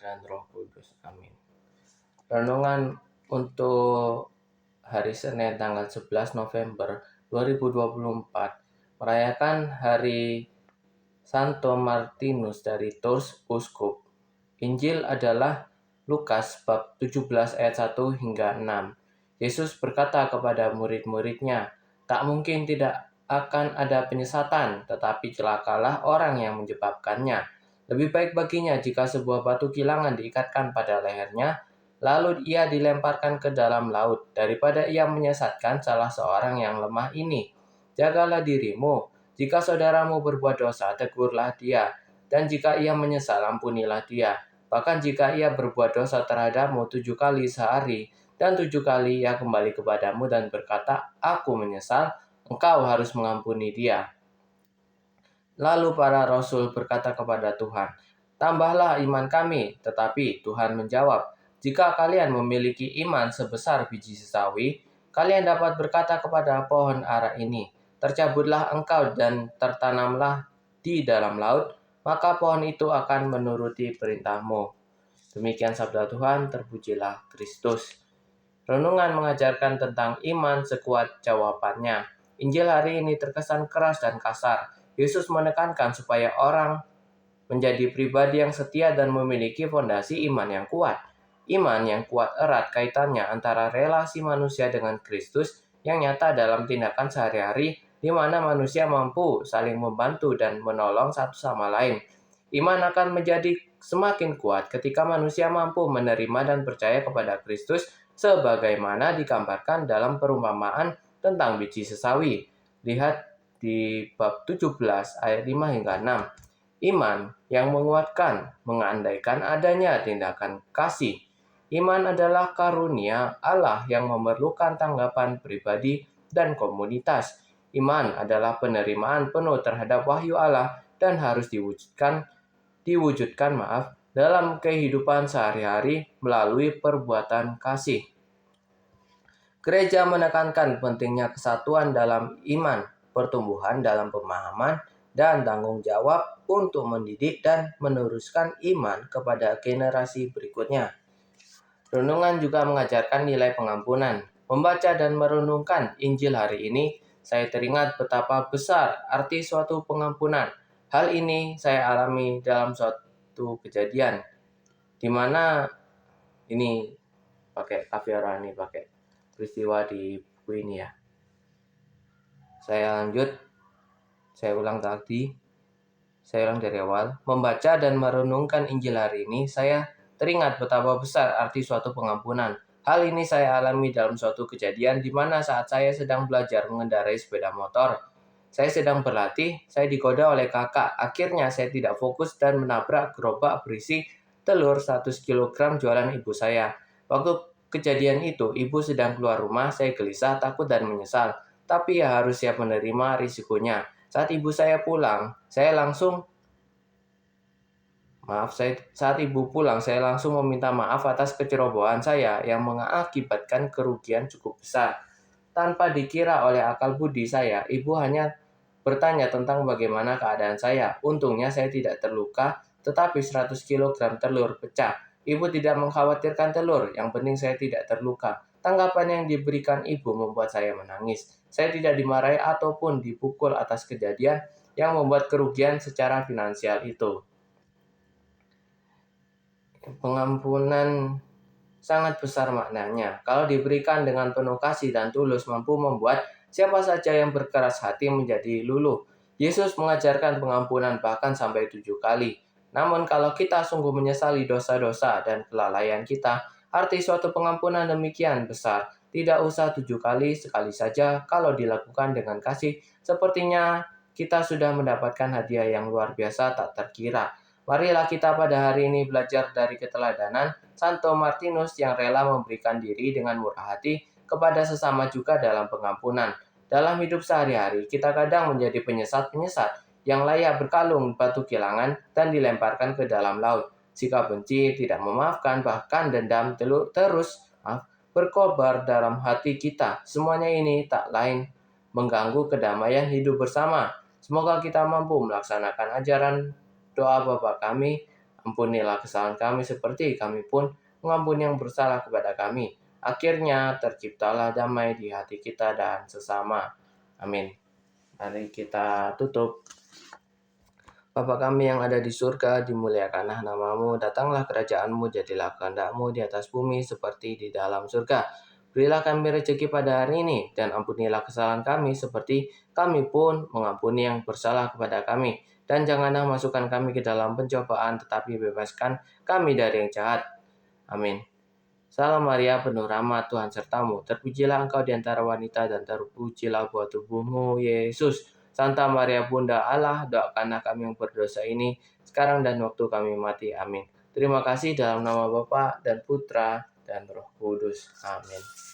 dan Roh Kudus. Amin. Renungan untuk hari Senin tanggal 11 November 2024 merayakan hari Santo Martinus dari Tours, Uskup. Injil adalah Lukas bab 17 ayat 1 hingga 6. Yesus berkata kepada murid-muridnya, "Tak mungkin tidak akan ada penyesatan, tetapi celakalah orang yang menyebabkannya. Lebih baik baginya jika sebuah batu kilangan diikatkan pada lehernya, lalu ia dilemparkan ke dalam laut, daripada ia menyesatkan salah seorang yang lemah ini. Jagalah dirimu. Jika saudaramu berbuat dosa, tegurlah dia, dan jika ia menyesal, ampunilah dia. Bahkan jika ia berbuat dosa terhadapmu 7 kali sehari, dan 7 kali ia kembali kepadamu dan berkata, 'Aku menyesal,' engkau harus mengampuni dia." Lalu para rasul berkata kepada Tuhan, "Tambahlah iman kami." Tetapi Tuhan menjawab, "Jika kalian memiliki iman sebesar biji sesawi, kalian dapat berkata kepada pohon ara ini, 'Tercabutlah engkau dan tertanamlah di dalam laut,' maka pohon itu akan menuruti perintahmu." Demikian sabda Tuhan, terpujilah Kristus. Renungan mengajarkan tentang iman sekuat jawabannya. Injil hari ini terkesan keras dan kasar. Yesus menekankan supaya orang menjadi pribadi yang setia dan memiliki fondasi iman yang kuat. Iman yang kuat erat kaitannya antara relasi manusia dengan Kristus yang nyata dalam tindakan sehari-hari, di mana manusia mampu saling membantu dan menolong satu sama lain. Iman akan menjadi semakin kuat ketika manusia mampu menerima dan percaya kepada Kristus sebagaimana digambarkan dalam perumpamaan tentang biji sesawi. Lihat di bab 17 ayat 5 hingga 6. Iman yang menguatkan mengandaikan adanya tindakan kasih. Iman adalah karunia Allah yang memerlukan tanggapan pribadi dan komunitas. Iman adalah penerimaan penuh terhadap wahyu Allah dan harus diwujudkan dalam kehidupan sehari-hari melalui perbuatan kasih. Gereja menekankan pentingnya kesatuan dalam iman, pertumbuhan dalam pemahaman, dan tanggung jawab untuk mendidik dan meneruskan iman kepada generasi berikutnya. Renungan juga mengajarkan nilai pengampunan. Membaca dan merenungkan Injil hari ini, saya teringat betapa besar arti suatu pengampunan. Hal ini saya alami dalam suatu kejadian, di mana ini pakai Kafiara nih, pakai peristiwa di buku ini ya. Saya ulang dari awal. Membaca dan merenungkan Injil hari ini, saya teringat betapa besar arti suatu pengampunan. Hal ini saya alami dalam suatu kejadian di mana saat saya sedang belajar mengendarai sepeda motor. Saya sedang berlatih, saya digoda oleh kakak. Akhirnya saya tidak fokus dan menabrak gerobak berisi telur 100 kg jualan ibu saya. Waktu kejadian itu, ibu sedang keluar rumah, saya gelisah, takut, dan menyesal. Tapi ya harus siap menerima risikonya. Saat ibu pulang, saya langsung meminta maaf atas kecerobohan saya yang mengakibatkan kerugian cukup besar. Tanpa dikira oleh akal budi saya, ibu hanya bertanya tentang bagaimana keadaan saya. Untungnya saya tidak terluka, tetapi 100 kg telur pecah. Ibu tidak mengkhawatirkan telur, yang penting saya tidak terluka. Tanggapan yang diberikan ibu membuat saya menangis. Saya tidak dimarahi ataupun dipukul atas kejadian yang membuat kerugian secara finansial itu. Pengampunan sangat besar maknanya. Kalau diberikan dengan penuh kasih dan tulus, mampu membuat siapa saja yang berkeras hati menjadi luluh. Yesus mengajarkan pengampunan bahkan sampai 7 kali. Namun kalau kita sungguh menyesali dosa-dosa dan kelalaian kita, arti suatu pengampunan demikian besar. Tidak usah 7 kali, sekali saja kalau dilakukan dengan kasih. Sepertinya kita sudah mendapatkan hadiah yang luar biasa tak terkira. Marilah kita pada hari ini belajar dari keteladanan Santo Martinus yang rela memberikan diri dengan murah hati kepada sesama juga dalam pengampunan. Dalam hidup sehari-hari, kita kadang menjadi penyesat-penyesat yang layak berkalung batu kilangan dan dilemparkan ke dalam laut. Sikap benci, tidak memaafkan, bahkan dendam terus berkobar dalam hati kita. Semuanya ini tak lain mengganggu kedamaian hidup bersama. Semoga kita mampu melaksanakan ajaran doa Bapa kami. Ampunilah kesalahan kami seperti kami pun mengampuni yang bersalah kepada kami. Akhirnya terciptalah damai di hati kita dan sesama. Amin. Mari kita tutup. Bapa kami yang ada di surga, dimuliakanlah namamu, datanglah kerajaanmu, jadilah kehendakmu di atas bumi seperti di dalam surga. Berilah kami rezeki pada hari ini, dan ampunilah kesalahan kami seperti kami pun mengampuni yang bersalah kepada kami. Dan janganlah masukkan kami ke dalam pencobaan, tetapi bebaskan kami dari yang jahat. Amin. Salam Maria, penuh rahmat, Tuhan sertamu. Terpujilah engkau di antara wanita, dan terpujilah buah tubuhmu, Yesus. Santa Maria Bunda Allah, doakanlah kami yang berdosa ini, sekarang dan waktu kami mati. Amin. Terima kasih dalam nama Bapa dan Putra dan Roh Kudus. Amin.